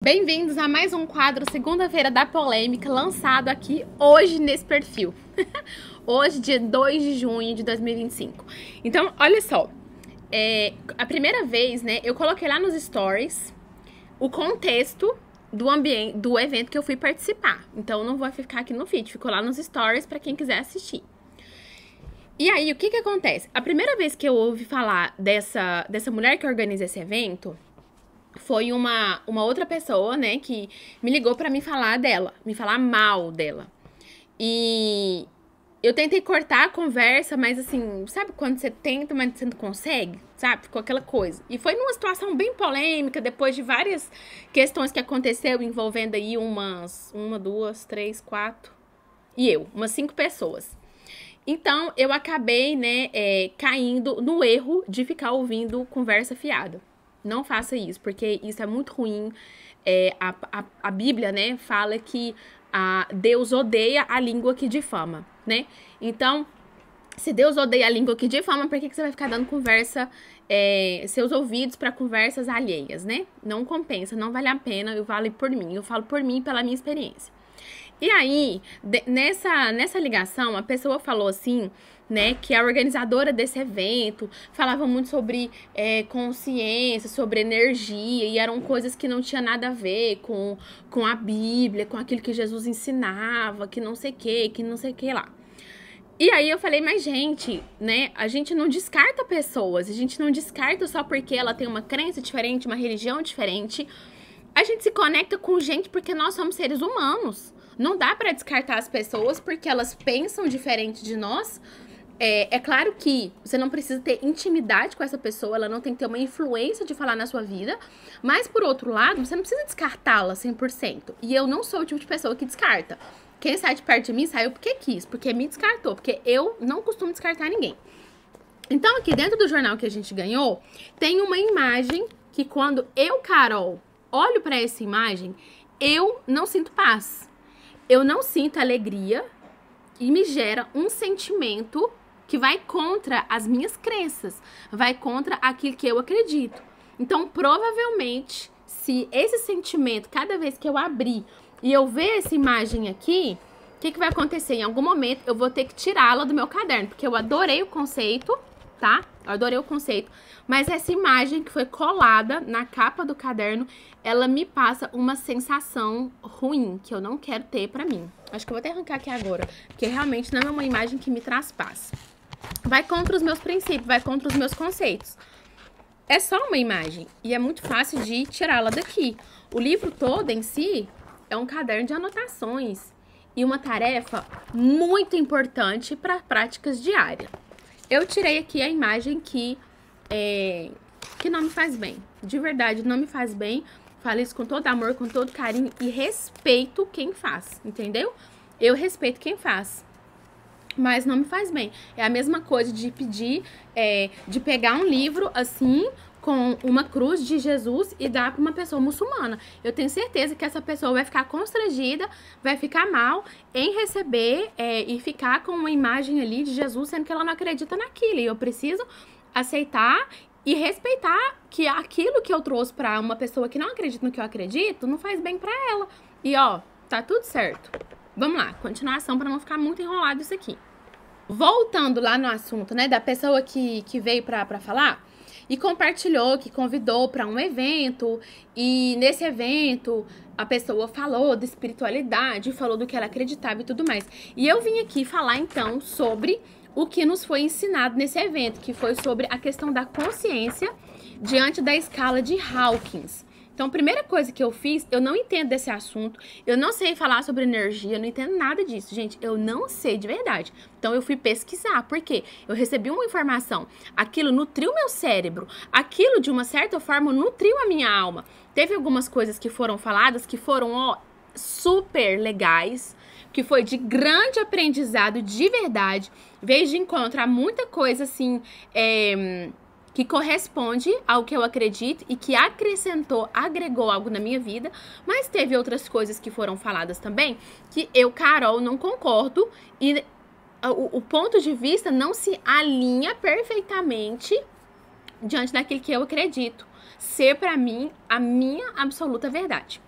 Bem-vindos a mais um quadro Segunda-feira da Polêmica, lançado aqui hoje nesse perfil. Hoje, dia 2 de junho de 2025. Então, olha só, a primeira vez, né, eu coloquei lá nos stories o contexto do ambiente, do evento que eu fui participar. Então, não vou ficar aqui no feed, ficou lá nos stories para quem quiser assistir. E aí, o que acontece? A primeira vez que eu ouvi falar dessa mulher que organiza esse evento foi uma outra pessoa, né, que me ligou pra me falar dela, me falar mal dela. E eu tentei cortar a conversa, mas assim, sabe quando você tenta, mas você não consegue? Sabe? Ficou aquela coisa. E foi numa situação bem polêmica, depois de várias questões que aconteceu envolvendo aí uma, duas, três, quatro e umas 5 pessoas. Então, eu acabei, né, caindo no erro de ficar ouvindo conversa fiada. Não faça isso, porque isso é muito ruim. A Bíblia, né, fala que Deus odeia a língua que difama, né? Então, se Deus odeia a língua que difama, por que você vai ficar dando seus ouvidos para conversas alheias, né? Não compensa, não vale a pena, eu falo por mim, eu falo por mim, pela minha experiência. E aí, nessa ligação, a pessoa falou assim, né, que a organizadora desse evento falava muito sobre consciência, sobre energia, e eram coisas que não tinha nada a ver com a Bíblia, com aquilo que Jesus ensinava, que não sei o que lá. E aí eu falei, mas gente, né, a gente não descarta pessoas, a gente não descarta só porque ela tem uma crença diferente, uma religião diferente. A gente se conecta com gente porque nós somos seres humanos. Não dá pra descartar as pessoas porque elas pensam diferente de nós. É claro que você não precisa ter intimidade com essa pessoa, ela não tem que ter uma influência de falar na sua vida, mas por outro lado, você não precisa descartá-la 100%. E eu não sou o tipo de pessoa que descarta. Quem sai de perto de mim saiu porque quis, porque me descartou, porque eu não costumo descartar ninguém. Então aqui dentro do jornal que a gente ganhou, tem uma imagem que quando eu, Carol, olho pra essa imagem, eu não sinto paz. Eu não sinto alegria e me gera um sentimento que vai contra as minhas crenças, vai contra aquilo que eu acredito. Então, provavelmente, se esse sentimento, cada vez que eu abrir e eu ver essa imagem aqui, o que vai acontecer? Em algum momento eu vou ter que tirá-la do meu caderno, porque eu adorei o conceito, tá? Eu adorei o conceito, mas essa imagem que foi colada na capa do caderno, ela me passa uma sensação ruim, que eu não quero ter pra mim. Acho que eu vou até arrancar aqui agora, porque realmente não é uma imagem que me traz paz. Vai contra os meus princípios, vai contra os meus conceitos. É só uma imagem e é muito fácil de tirá-la daqui. O livro todo em si é um caderno de anotações e uma tarefa muito importante para práticas diárias. Eu tirei aqui a imagem que não me faz bem. De verdade, não me faz bem. Falo isso com todo amor, com todo carinho e respeito quem faz, entendeu? Eu respeito quem faz, mas não me faz bem. É a mesma coisa de pedir, de pegar um livro assim, com uma cruz de Jesus e dar para uma pessoa muçulmana. Eu tenho certeza que essa pessoa vai ficar constrangida, vai ficar mal em receber e ficar com uma imagem ali de Jesus, sendo que ela não acredita naquilo. E eu preciso aceitar e respeitar que aquilo que eu trouxe para uma pessoa que não acredita no que eu acredito, não faz bem para ela. E ó, tá tudo certo. Vamos lá, continuação para não ficar muito enrolado isso aqui. Voltando lá no assunto, né, da pessoa que veio para falar e compartilhou, que convidou para um evento, e nesse evento a pessoa falou de espiritualidade, falou do que ela acreditava e tudo mais. E eu vim aqui falar então sobre o que nos foi ensinado nesse evento, que foi sobre a questão da consciência diante da escala de Hawkins. Então, a primeira coisa que eu fiz, eu não entendo desse assunto, eu não sei falar sobre energia, eu não entendo nada disso, gente, eu não sei de verdade. Então, eu fui pesquisar, porque eu recebi uma informação, aquilo nutriu meu cérebro, aquilo, de uma certa forma, nutriu a minha alma. Teve algumas coisas que foram faladas, que foram, super legais, que foi de grande aprendizado, de verdade, veio de encontrar muita coisa, assim, que corresponde ao que eu acredito e que agregou algo na minha vida, mas teve outras coisas que foram faladas também que eu, Carol, não concordo e o ponto de vista não se alinha perfeitamente diante daquilo que eu acredito ser pra mim a minha absoluta verdade.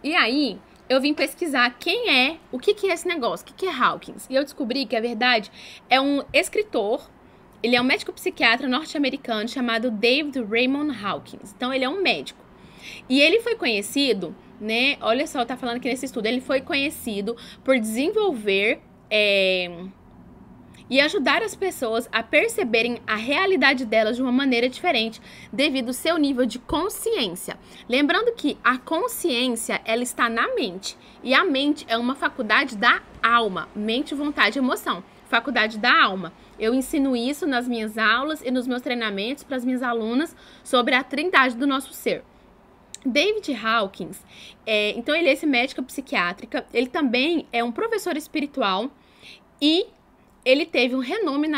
E aí, eu vim pesquisar o que é esse negócio, o que é Hawkins. E eu descobri que, a verdade, é um escritor, ele é um médico psiquiatra norte-americano chamado David Raymond Hawkins. Então, ele é um médico. E ele foi conhecido, né, olha só, tá falando aqui nesse estudo, ele foi conhecido por desenvolver e ajudar as pessoas a perceberem a realidade delas de uma maneira diferente, devido ao seu nível de consciência. Lembrando que a consciência, ela está na mente, e a mente é uma faculdade da alma, mente, vontade e emoção, faculdade da alma. Eu ensino isso nas minhas aulas e nos meus treinamentos para as minhas alunas sobre a trindade do nosso ser. David Hawkins, então ele é esse médico psiquiátrica, ele também é um professor espiritual e ele teve um renome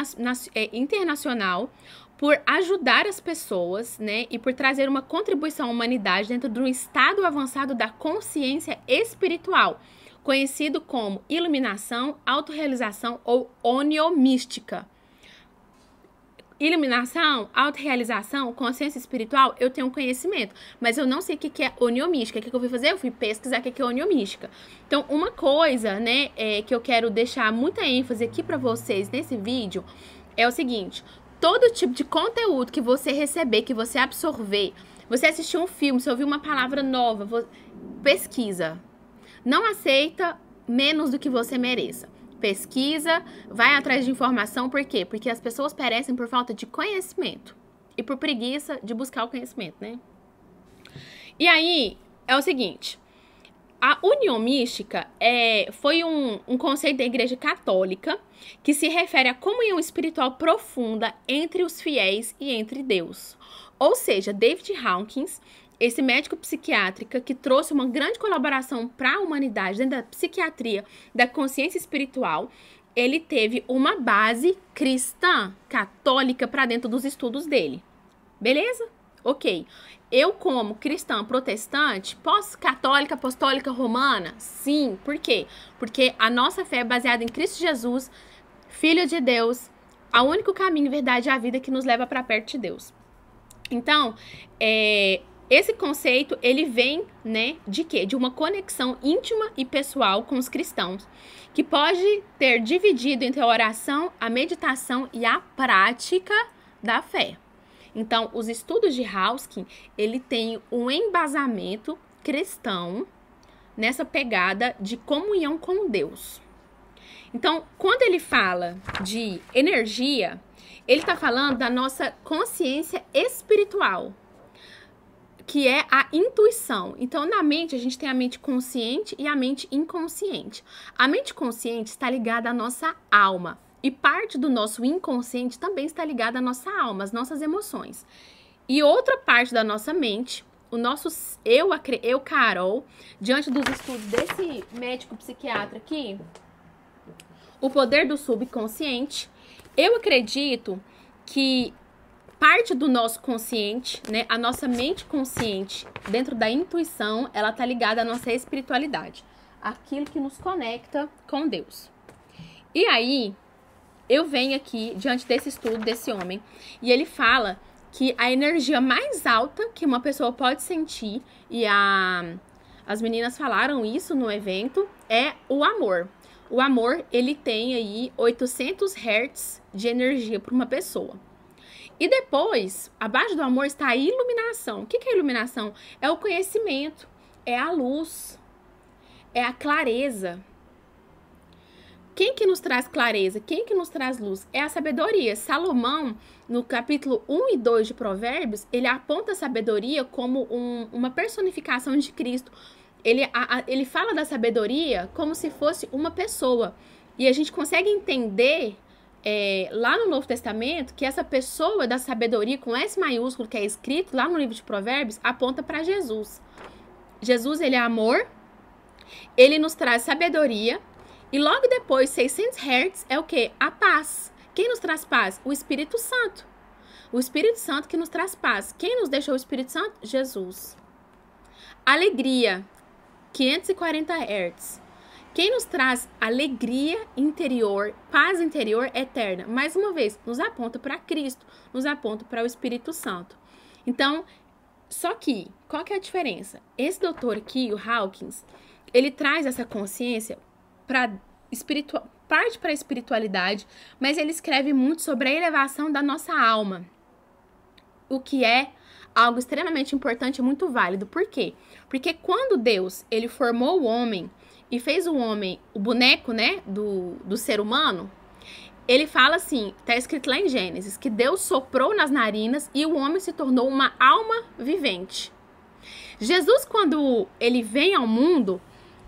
internacional por ajudar as pessoas, né, e por trazer uma contribuição à humanidade dentro de um estado avançado da consciência espiritual, conhecido como iluminação, autorrealização ou oniomística. Iluminação, autorrealização, consciência espiritual, eu tenho conhecimento, mas eu não sei o que é oniomística. O que eu fui fazer? Eu fui pesquisar o que é oniomística. Então, uma coisa, né, que eu quero deixar muita ênfase aqui pra vocês nesse vídeo é o seguinte: todo tipo de conteúdo que você receber, que você absorver, você assistiu um filme, você ouviu uma palavra nova, pesquisa. Não aceita menos do que você mereça. Pesquisa, vai atrás de informação, por quê? Porque as pessoas perecem por falta de conhecimento e por preguiça de buscar o conhecimento, né? E aí, é o seguinte, a uniomística foi um conceito da Igreja Católica que se refere à comunhão espiritual profunda entre os fiéis e entre Deus. Ou seja, David Hawkins, esse médico psiquiátrica que trouxe uma grande colaboração para a humanidade dentro da psiquiatria, da consciência espiritual, ele teve uma base cristã, católica, para dentro dos estudos dele. Beleza? Ok. Eu, como cristã protestante, católica, apostólica, romana? Sim. Por quê? Porque a nossa fé é baseada em Cristo Jesus, Filho de Deus, o único caminho, verdade e a vida que nos leva para perto de Deus. Então, esse conceito, ele vem, né, de quê? De uma conexão íntima e pessoal com os cristãos, que pode ter dividido entre a oração, a meditação e a prática da fé. Então, os estudos de Hawkins, ele tem um embasamento cristão nessa pegada de comunhão com Deus. Então, quando ele fala de energia, ele está falando da nossa consciência espiritual, que é a intuição. Então, na mente, a gente tem a mente consciente e a mente inconsciente. A mente consciente está ligada à nossa alma. E parte do nosso inconsciente também está ligada à nossa alma, às nossas emoções. E outra parte da nossa mente, o nosso eu, Carol, diante dos estudos desse médico psiquiatra aqui, o poder do subconsciente, eu acredito que parte do nosso consciente, né, a nossa mente consciente, dentro da intuição, ela tá ligada à nossa espiritualidade, aquilo que nos conecta com Deus. E aí, eu venho aqui, diante desse estudo desse homem, e ele fala que a energia mais alta que uma pessoa pode sentir, e as meninas falaram isso no evento, é o amor. O amor, ele tem aí 800 Hz de energia para uma pessoa. E depois, abaixo do amor está a iluminação. O que é a iluminação? É o conhecimento, é a luz, é a clareza. Quem que nos traz clareza? Quem que nos traz luz? É a sabedoria. Salomão, no capítulo 1 e 2 de Provérbios, ele aponta a sabedoria como uma personificação de Cristo. Ele fala da sabedoria como se fosse uma pessoa. E a gente consegue entender lá no Novo Testamento, que essa pessoa da sabedoria, com S maiúsculo, que é escrito lá no livro de Provérbios, aponta para Jesus. Jesus, ele é amor, ele nos traz sabedoria, e logo depois, 600 Hz é o quê? A paz. Quem nos traz paz? O Espírito Santo. O Espírito Santo que nos traz paz. Quem nos deixou o Espírito Santo? Jesus. Alegria, 540 Hz. Quem nos traz alegria interior, paz interior eterna, mais uma vez, nos aponta para Cristo, nos aponta para o Espírito Santo. Então, Só que, qual que é a diferença? Esse doutor aqui, o Hawkins, ele traz essa consciência para parte para a espiritualidade, mas ele escreve muito sobre a elevação da nossa alma, o que é algo extremamente importante e muito válido. Por quê? Porque quando Deus, ele formou o homem e fez o homem, o boneco, né, do ser humano, ele fala assim, tá escrito lá em Gênesis, que Deus soprou nas narinas e o homem se tornou uma alma vivente. Jesus, quando ele vem ao mundo,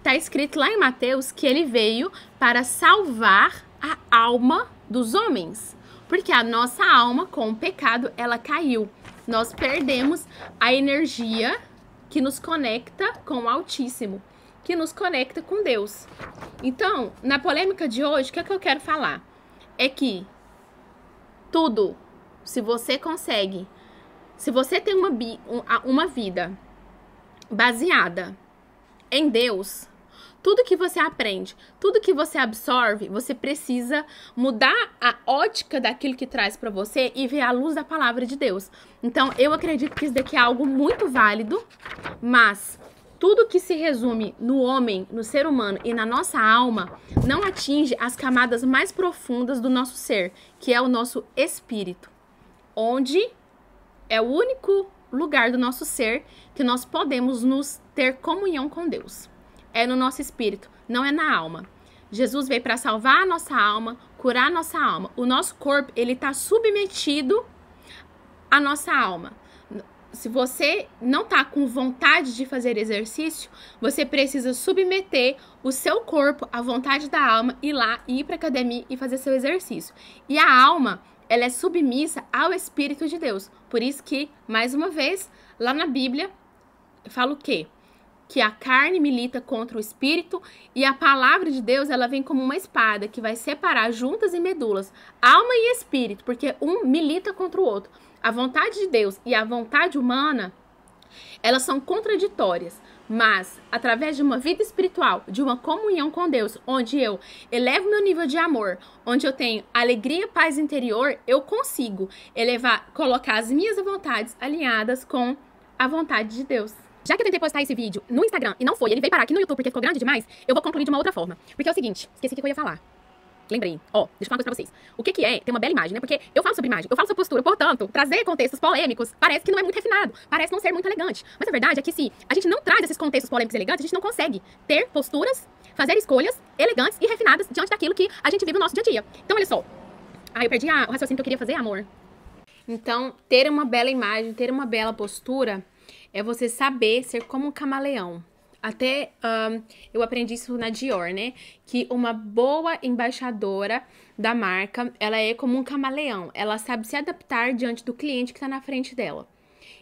tá escrito lá em Mateus que ele veio para salvar a alma dos homens. Porque a nossa alma, com o pecado, ela caiu. Nós perdemos a energia que nos conecta com o Altíssimo, que nos conecta com Deus. Então, na polêmica de hoje, o que é que eu quero falar? É que tudo, se você consegue, se você tem uma vida baseada em Deus, tudo que você aprende, tudo que você absorve, você precisa mudar a ótica daquilo que traz para você e ver a luz da palavra de Deus. Então, eu acredito que isso daqui é algo muito válido, mas tudo que se resume no homem, no ser humano e na nossa alma, não atinge as camadas mais profundas do nosso ser, que é o nosso espírito, onde é o único lugar do nosso ser que nós podemos nos ter comunhão com Deus. É no nosso espírito, não é na alma. Jesus veio para salvar a nossa alma, curar a nossa alma. O nosso corpo, ele está submetido à nossa alma. Se você não está com vontade de fazer exercício, você precisa submeter o seu corpo à vontade da alma, ir lá, ir para a academia e fazer seu exercício. E a alma, ela é submissa ao Espírito de Deus. Por isso que, mais uma vez, lá na Bíblia, fala o quê? Que a carne milita contra o espírito e a palavra de Deus, ela vem como uma espada que vai separar juntas e medulas, alma e espírito, porque um milita contra o outro. A vontade de Deus e a vontade humana, elas são contraditórias, mas através de uma vida espiritual, de uma comunhão com Deus, onde eu elevo meu nível de amor, onde eu tenho alegria, paz interior, eu consigo colocar as minhas vontades alinhadas com a vontade de Deus. Já que eu tentei postar esse vídeo no Instagram e não foi, ele veio parar aqui no YouTube porque ficou grande demais, eu vou concluir de uma outra forma. Porque é o seguinte, esqueci o que eu ia falar. Lembrei. Ó, deixa eu falar uma coisa pra vocês. O que é ter uma bela imagem, né? Porque eu falo sobre imagem, eu falo sobre postura, portanto, trazer contextos polêmicos parece que não é muito refinado, parece não ser muito elegante. Mas a verdade é que se a gente não traz esses contextos polêmicos e elegantes, a gente não consegue ter posturas, fazer escolhas elegantes e refinadas diante daquilo que a gente vive no nosso dia a dia. Então, olha só. Eu perdi o raciocínio que eu queria fazer, amor. Então, ter uma bela imagem, ter uma bela postura é você saber ser como um camaleão. Até eu aprendi isso na Dior, né? Que uma boa embaixadora da marca, ela é como um camaleão. Ela sabe se adaptar diante do cliente que está na frente dela.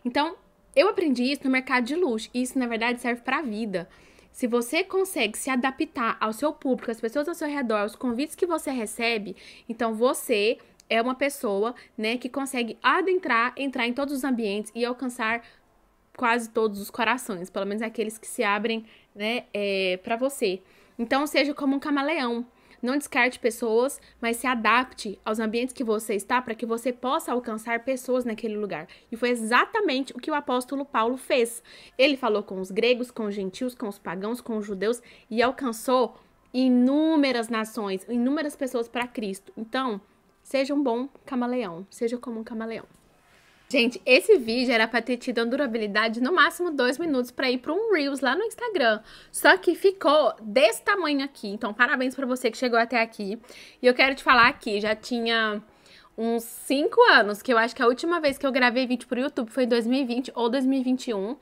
Então, eu aprendi isso no mercado de luxo. E isso, na verdade, serve para a vida. Se você consegue se adaptar ao seu público, às pessoas ao seu redor, aos convites que você recebe, então você é uma pessoa, né, que consegue entrar em todos os ambientes e alcançar quase todos os corações, pelo menos aqueles que se abrem, né, para você. Então, seja como um camaleão. Não descarte pessoas, mas se adapte aos ambientes que você está para que você possa alcançar pessoas naquele lugar. E foi exatamente o que o apóstolo Paulo fez. Ele falou com os gregos, com os gentios, com os pagãos, com os judeus e alcançou inúmeras nações, inúmeras pessoas para Cristo. Então, seja um bom camaleão, seja como um camaleão. Gente, esse vídeo era pra ter tido uma durabilidade no máximo 2 minutos pra ir pra um Reels lá no Instagram. Só que ficou desse tamanho aqui. Então, parabéns pra você que chegou até aqui. E eu quero te falar que já tinha uns 5 anos, que eu acho que a última vez que eu gravei vídeo pro YouTube foi em 2020 ou 2021.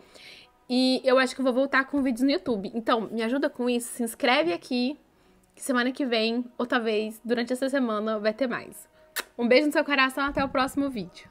E eu acho que eu vou voltar com vídeos no YouTube. Então, me ajuda com isso, se inscreve aqui, que semana que vem, ou talvez durante essa semana, vai ter mais. Um beijo no seu coração, até o próximo vídeo.